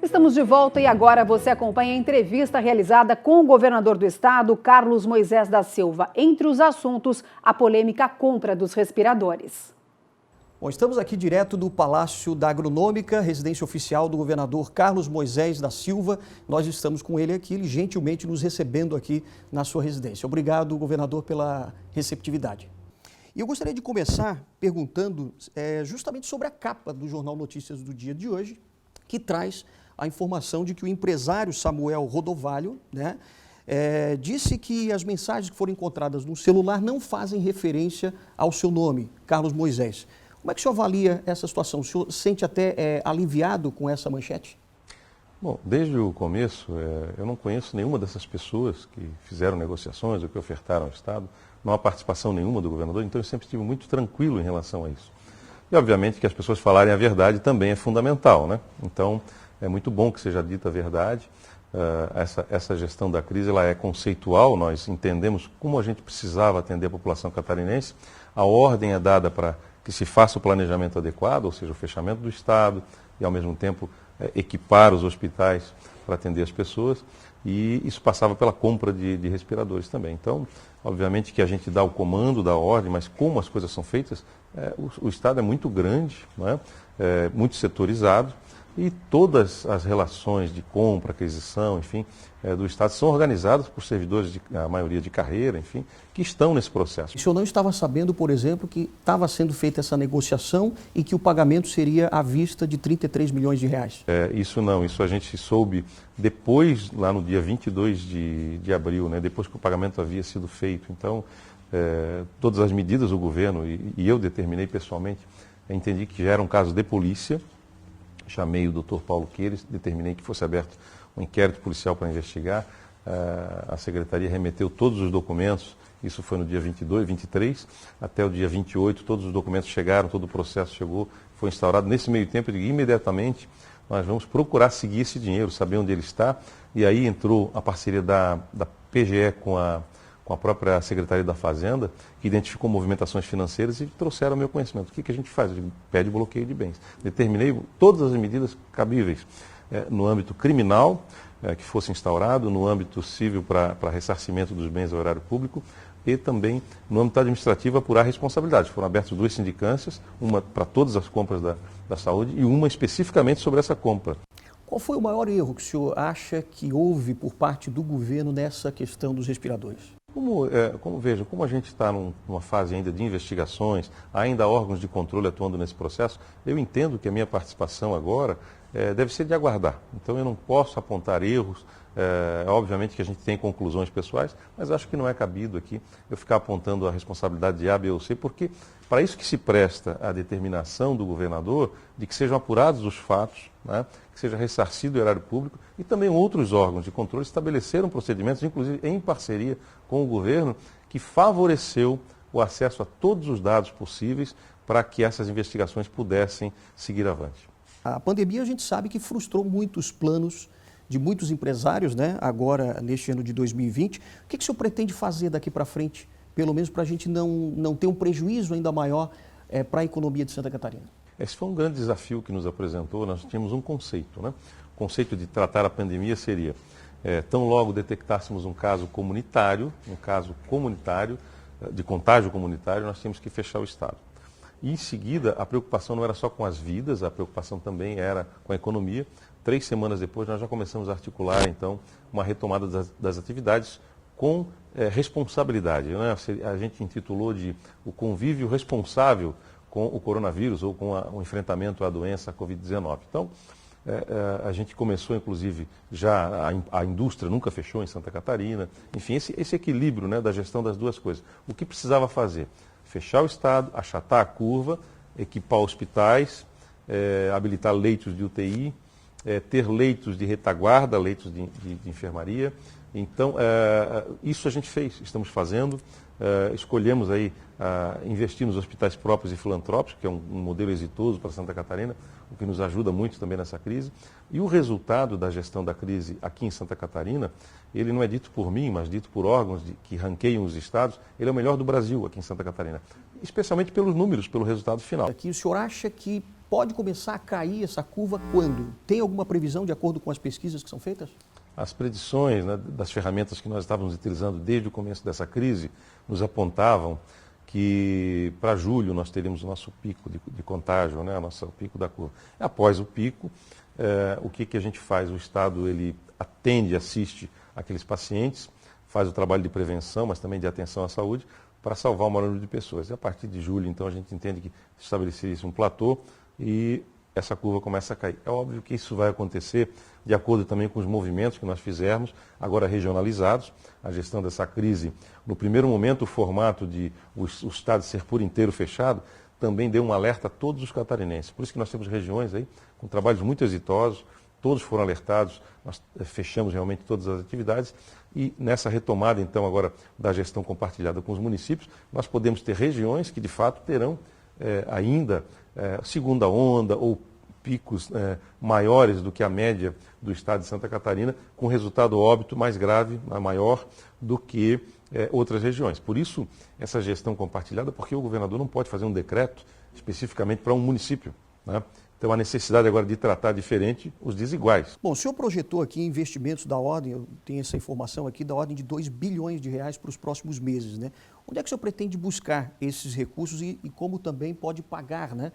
Estamos de volta e agora você acompanha a entrevista realizada com o governador do estado, Carlos Moisés da Silva. Entre os assuntos, a polêmica compra dos respiradores. Bom, estamos aqui direto do Palácio da Agronômica, residência oficial do governador Carlos Moisés da Silva. Nós estamos com ele aqui, ele gentilmente nos recebendo aqui na sua residência. Obrigado, governador, pela receptividade. E eu gostaria de começar perguntando justamente sobre a capa do Jornal Notícias do dia de hoje, que traz a informação de que o empresário Samuel Rodovalho, disse que as mensagens que foram encontradas no celular não fazem referência ao seu nome, Carlos Moisés. Como é que o senhor avalia essa situação? O senhor sente até aliviado com essa manchete? Bom, desde o começo, eu não conheço nenhuma dessas pessoas que fizeram negociações ou que ofertaram ao Estado. Não há participação nenhuma do governador, então eu sempre estive muito tranquilo em relação a isso. E, obviamente, que as pessoas falarem a verdade também é fundamental, né? Então, é muito bom que seja dita a verdade. Essa gestão da crise ela é conceitual, nós entendemos como a gente precisava atender a população catarinense. A ordem é dada para que se faça o planejamento adequado, ou seja, o fechamento do Estado e, ao mesmo tempo, equipar os hospitais para atender as pessoas. E isso passava pela compra de respiradores também. Então, obviamente que a gente dá o comando, dá a ordem, mas como as coisas são feitas, o Estado é muito grande, não é? Muito setorizado, e todas as relações de compra, aquisição, enfim, do Estado são organizadas por servidores, a maioria de carreira, enfim, que estão nesse processo. O senhor não estava sabendo, por exemplo, que estava sendo feita essa negociação e que o pagamento seria à vista de 33 milhões de reais? Isso não, isso a gente soube depois, lá no dia 22 de abril, né, depois que o pagamento havia sido feito. Então, todas as medidas do governo, e eu determinei pessoalmente, entendi que já era um caso de polícia. Chamei o doutor Paulo Queires, determinei que fosse aberto um inquérito policial para investigar. A secretaria remeteu todos os documentos, isso foi no dia 22, 23, até o dia 28, todos os documentos chegaram, todo o processo chegou, foi instaurado. Nesse meio tempo, eu digo, imediatamente, nós vamos procurar seguir esse dinheiro, saber onde ele está, e aí entrou a parceria da PGE com a própria Secretaria da Fazenda, que identificou movimentações financeiras e trouxeram ao meu conhecimento. O que a gente faz? Pede bloqueio de bens. Determinei todas as medidas cabíveis no âmbito criminal, que fosse instaurado, no âmbito civil para ressarcimento dos bens ao erário público e também no âmbito administrativo apurar responsabilidades. Foram abertas 2 sindicâncias, uma para todas as compras da saúde e uma especificamente sobre essa compra. Qual foi o maior erro que o senhor acha que houve por parte do governo nessa questão dos respiradores? Como a gente está numa fase ainda de investigações, ainda há órgãos de controle atuando nesse processo, eu entendo que a minha participação agora deve ser de aguardar. Então eu não posso apontar erros, obviamente que a gente tem conclusões pessoais, mas acho que não é cabido aqui eu ficar apontando a responsabilidade de A, B ou C, porque para isso que se presta a determinação do governador de que sejam apurados os fatos, né, que seja ressarcido o erário público e também outros órgãos de controle estabeleceram procedimentos, inclusive em parceria com o governo, que favoreceu o acesso a todos os dados possíveis para que essas investigações pudessem seguir avante. A pandemia a gente sabe que frustrou muitos planos de muitos empresários, né? Agora neste ano de 2020. O que o senhor pretende fazer daqui para frente, pelo menos para a gente não ter um prejuízo ainda maior para a economia de Santa Catarina? Esse foi um grande desafio que nos apresentou. Nós tínhamos um conceito, né? O conceito de tratar a pandemia seria, tão logo detectássemos um caso comunitário, de contágio comunitário, nós tínhamos que fechar o Estado. E em seguida, a preocupação não era só com as vidas, a preocupação também era com a economia. 3 semanas depois, nós já começamos a articular, então, uma retomada das atividades com responsabilidade, né? A gente intitulou de o convívio responsável com o coronavírus ou com o enfrentamento à doença Covid-19. Então, a gente começou, inclusive, a indústria nunca fechou em Santa Catarina. Enfim, esse equilíbrio, né, da gestão das duas coisas. O que precisava fazer? Fechar o Estado, achatar a curva, equipar hospitais, habilitar leitos de UTI, ter leitos de retaguarda, leitos de enfermaria. Então, isso a gente fez, estamos fazendo. Escolhemos aí investir nos hospitais próprios e filantrópicos, que é um modelo exitoso para Santa Catarina, o que nos ajuda muito também nessa crise. E o resultado da gestão da crise aqui em Santa Catarina, ele não é dito por mim, mas dito por órgãos que ranqueiam os estados, ele é o melhor do Brasil aqui em Santa Catarina, especialmente pelos números, pelo resultado final. Aqui o senhor acha que pode começar a cair essa curva quando? Tem alguma previsão de acordo com as pesquisas que são feitas? As predições, né, das ferramentas que nós estávamos utilizando desde o começo dessa crise nos apontavam que para julho nós teríamos o nosso pico de contágio, né, o nosso pico da curva. Após o pico, o que a gente faz? O Estado ele atende, assiste aqueles pacientes, faz o trabalho de prevenção, mas também de atenção à saúde, para salvar o maior número de pessoas. E a partir de julho, então, a gente entende que estabelecer-se um platô e essa curva começa a cair. É óbvio que isso vai acontecer de acordo também com os movimentos que nós fizermos, agora regionalizados, a gestão dessa crise. No primeiro momento, o formato de o Estado ser por inteiro fechado também deu um alerta a todos os catarinenses. Por isso que nós temos regiões aí com trabalhos muito exitosos, todos foram alertados, nós fechamos realmente todas as atividades e nessa retomada, então, agora da gestão compartilhada com os municípios, nós podemos ter regiões que, de fato, terão ainda segunda onda ou picos maiores do que a média do estado de Santa Catarina, com resultado óbito mais grave, maior do que outras regiões. Por isso, essa gestão compartilhada, porque o governador não pode fazer um decreto especificamente para um município, né? Então, a necessidade agora de tratar diferente os desiguais. Bom, o senhor projetou aqui investimentos da ordem, eu tenho essa informação aqui, da ordem de 2 bilhões de reais para os próximos meses, né? Onde é que o senhor pretende buscar esses recursos e como também pode pagar, né?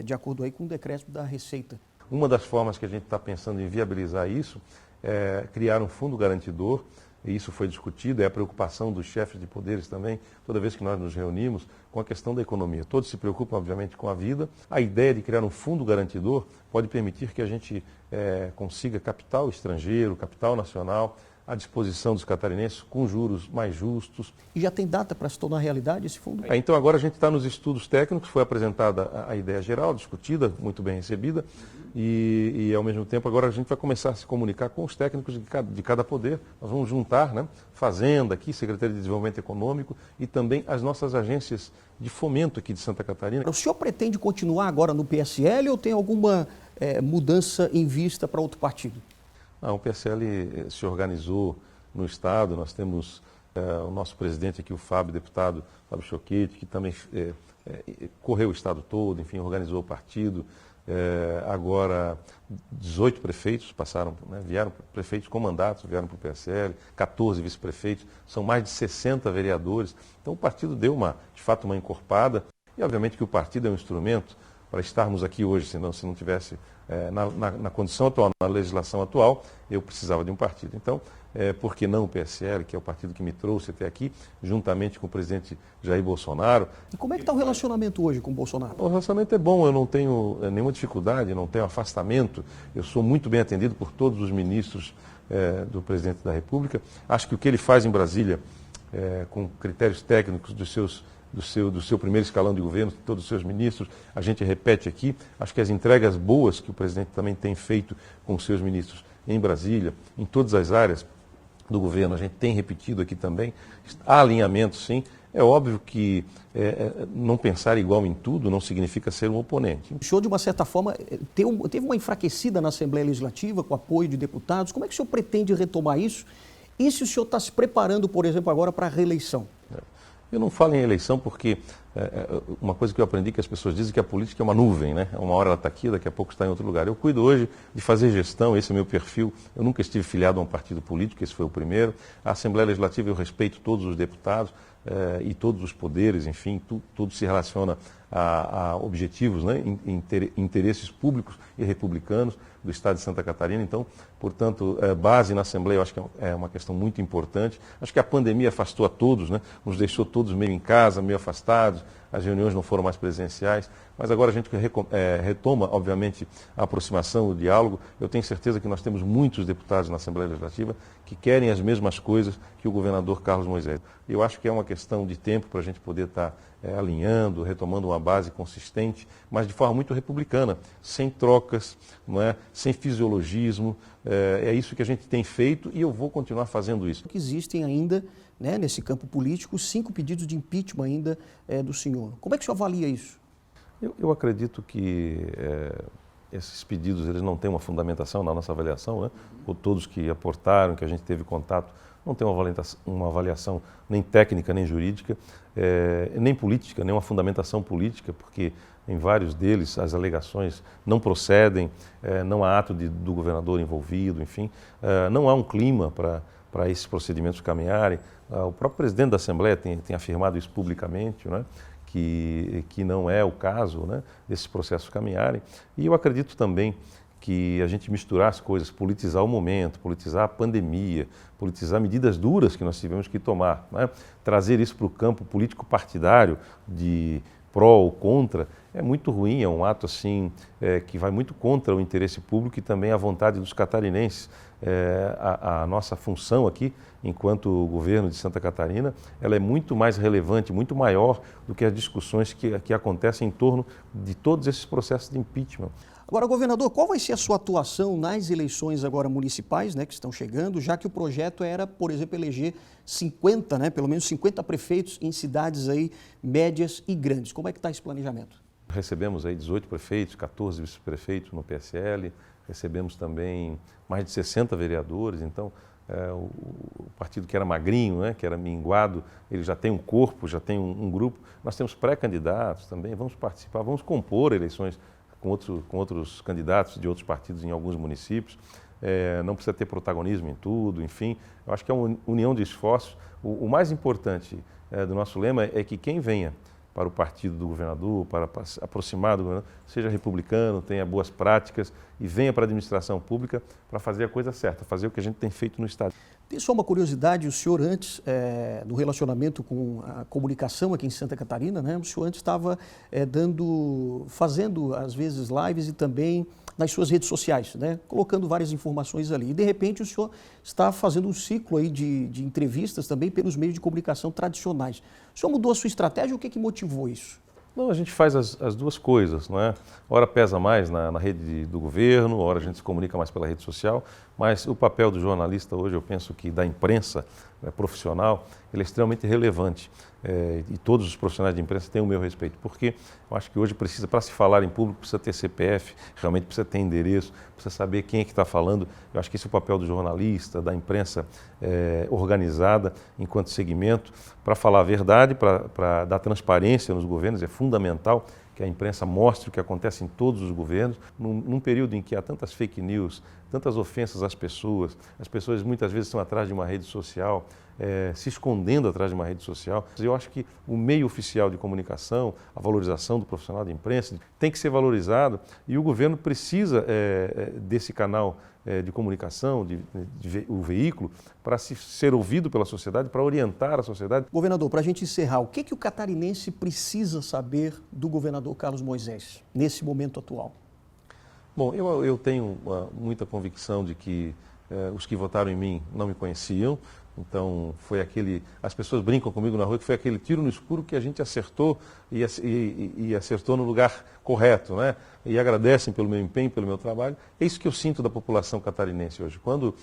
De acordo aí com o decreto da Receita? Uma das formas que a gente está pensando em viabilizar isso é criar um fundo garantidor, e isso foi discutido, é a preocupação dos chefes de poderes também, toda vez que nós nos reunimos, com a questão da economia. Todos se preocupam, obviamente, com a vida. A ideia de criar um fundo garantidor pode permitir que a gente consiga capital estrangeiro, capital nacional, à disposição dos catarinenses, com juros mais justos. E já tem data para se tornar realidade esse fundo? Então agora a gente está nos estudos técnicos, foi apresentada a ideia geral, discutida, muito bem recebida, e ao mesmo tempo agora a gente vai começar a se comunicar com os técnicos de cada poder. Nós vamos juntar, né, Fazenda aqui, Secretaria de Desenvolvimento Econômico e também as nossas agências de fomento aqui de Santa Catarina. O senhor pretende continuar agora no PSL ou tem alguma mudança em vista para outro partido? Não, o PSL se organizou no Estado, nós temos o nosso presidente aqui, o Fábio, deputado Fábio Choquete, que também correu o Estado todo, enfim, organizou o partido. Agora, 18 prefeitos passaram, né, vieram prefeitos com mandatos, vieram para o PSL, 14 vice-prefeitos, são mais de 60 vereadores. Então o partido deu, de fato, uma encorpada. E obviamente que o partido é um instrumento para estarmos aqui hoje, senão se não tivesse na condição atual, na legislação atual, eu precisava de um partido. Então, por que não o PSL, que é o partido que me trouxe até aqui, juntamente com o presidente Jair Bolsonaro. E como é que está o relacionamento hoje com o Bolsonaro? O relacionamento é bom, eu não tenho nenhuma dificuldade, não tenho afastamento, eu sou muito bem atendido por todos os ministros do presidente da República. Acho que o que ele faz em Brasília, com critérios técnicos do seu primeiro escalão de governo, todos os seus ministros, a gente repete aqui. Acho que as entregas boas que o presidente também tem feito com os seus ministros em Brasília, em todas as áreas do governo, a gente tem repetido aqui também. Há alinhamento, sim. É óbvio que não pensar igual em tudo não significa ser um oponente. O senhor, de uma certa forma, teve uma enfraquecida na Assembleia Legislativa com apoio de deputados. Como é que o senhor pretende retomar isso? E se o senhor está se preparando, por exemplo, agora para a reeleição? Eu não falo em eleição porque uma coisa que eu aprendi que as pessoas dizem que a política é uma nuvem, né? Uma hora ela está aqui, daqui a pouco está em outro lugar. Eu cuido hoje de fazer gestão, esse é o meu perfil. Eu nunca estive filiado a um partido político, esse foi o primeiro. A Assembleia Legislativa eu respeito todos os deputados e todos os poderes, enfim, tudo se relaciona a objetivos, né? Interesses públicos e republicanos do Estado de Santa Catarina. Então, portanto, base na Assembleia eu acho que é uma questão muito importante. Acho que a pandemia afastou a todos, né? Nos deixou todos meio em casa, meio afastados, as reuniões não foram mais presenciais, mas agora a gente retoma, obviamente, a aproximação, o diálogo. Eu tenho certeza que nós temos muitos deputados na Assembleia Legislativa que querem as mesmas coisas que o governador Carlos Moisés. Eu acho que é uma questão de tempo para a gente poder estar alinhando, retomando uma base consistente, mas de forma muito republicana, sem trocas, não é? Sem fisiologismo. É isso que a gente tem feito e eu vou continuar fazendo isso. Existem ainda, né, nesse campo político, 5 pedidos de impeachment ainda do senhor. Como é que o senhor avalia isso? Eu acredito que esses pedidos eles não têm uma fundamentação na nossa avaliação, né? Ou todos que aportaram, que a gente teve contato, não tem uma avaliação nem técnica, nem jurídica, nem política, nem uma fundamentação política, porque em vários deles as alegações não procedem, não há ato do governador envolvido, enfim, não há um clima para esses procedimentos caminharem. O próprio presidente da Assembleia tem afirmado isso publicamente, né, que não é o caso, né, desses processos caminharem. E eu acredito também que a gente misturar as coisas, politizar o momento, politizar a pandemia, politizar medidas duras que nós tivemos que tomar, né, trazer isso para o campo político partidário de pró ou contra, é muito ruim, é um ato assim que vai muito contra o interesse público e também a vontade dos catarinenses. A nossa função aqui, enquanto governo de Santa Catarina, ela é muito mais relevante, muito maior do que as discussões que acontecem em torno de todos esses processos de impeachment. Agora, governador, qual vai ser a sua atuação nas eleições agora municipais, né, que estão chegando, já que o projeto era, por exemplo, eleger 50, né, pelo menos 50 prefeitos em cidades aí médias e grandes. Como é que está esse planejamento? Recebemos aí 18 prefeitos, 14 vice-prefeitos no PSL, recebemos também mais de 60 vereadores, então o partido que era magrinho, né, que era minguado, ele já tem um corpo, já tem um grupo. Nós temos pré-candidatos também, vamos participar, vamos compor eleições com outros candidatos de outros partidos em alguns municípios. Não precisa ter protagonismo em tudo, enfim. Eu acho que é uma união de esforços. O mais importante do nosso lema é que quem venha para o partido do governador, para aproximar do governador, seja republicano, tenha boas práticas e venha para a administração pública para fazer a coisa certa, fazer o que a gente tem feito no Estado. Tem só uma curiosidade, o senhor antes, no relacionamento com a comunicação aqui em Santa Catarina, né, o senhor antes estava fazendo às vezes lives e também nas suas redes sociais, né, colocando várias informações ali. E de repente o senhor está fazendo um ciclo aí de entrevistas também pelos meios de comunicação tradicionais. O senhor mudou a sua estratégia, o que motivou isso? Não, a gente faz as duas coisas, não é? Ora pesa mais na rede do governo, ora a gente se comunica mais pela rede social, mas o papel do jornalista hoje, eu penso que da imprensa profissional, ele é extremamente relevante. E todos os profissionais de imprensa têm o meu respeito, porque eu acho que hoje precisa, para se falar em público, precisa ter CPF, realmente precisa ter endereço, precisa saber quem é que está falando. Eu acho que esse é o papel do jornalista, da imprensa organizada enquanto segmento, para falar a verdade, para dar transparência nos governos. É fundamental que a imprensa mostre o que acontece em todos os governos, num período em que há tantas fake news, tantas ofensas às pessoas, as pessoas muitas vezes estão atrás de uma rede social, se escondendo atrás de uma rede social. Eu acho que o meio oficial de comunicação, a valorização do profissional de imprensa tem que ser valorizado e o governo precisa desse canal de comunicação, o veículo, para ser ouvido pela sociedade, para orientar a sociedade. Governador, para a gente encerrar, o que o catarinense precisa saber do governador Carlos Moisés nesse momento atual? Bom, eu tenho muita convicção de que os que votaram em mim não me conheciam. Então, as pessoas brincam comigo na rua que foi aquele tiro no escuro que a gente acertou e acertou no lugar correto, né? E agradecem pelo meu empenho, pelo meu trabalho. É isso que eu sinto da população catarinense hoje. Quando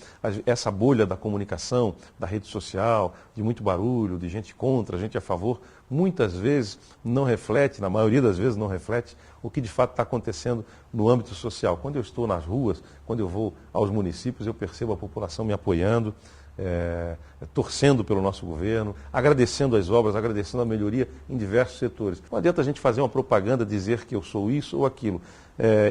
essa bolha da comunicação, da rede social, de muito barulho, de gente contra, gente a favor, muitas vezes não reflete, na maioria das vezes não reflete o que de fato está acontecendo no âmbito social. Quando eu estou nas ruas, quando eu vou aos municípios, eu percebo a população me apoiando, torcendo pelo nosso governo, agradecendo as obras, agradecendo a melhoria em diversos setores. Não adianta a gente fazer uma propaganda, dizer que eu sou isso ou aquilo.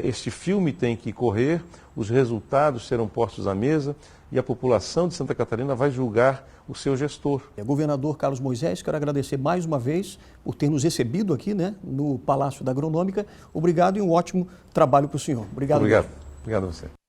Este filme tem que correr, os resultados serão postos à mesa e a população de Santa Catarina vai julgar o seu gestor. Governador Carlos Moisés, quero agradecer mais uma vez por ter nos recebido aqui, né, no Palácio da Agronômica. Obrigado e um ótimo trabalho para o senhor. Obrigado. Obrigado a você.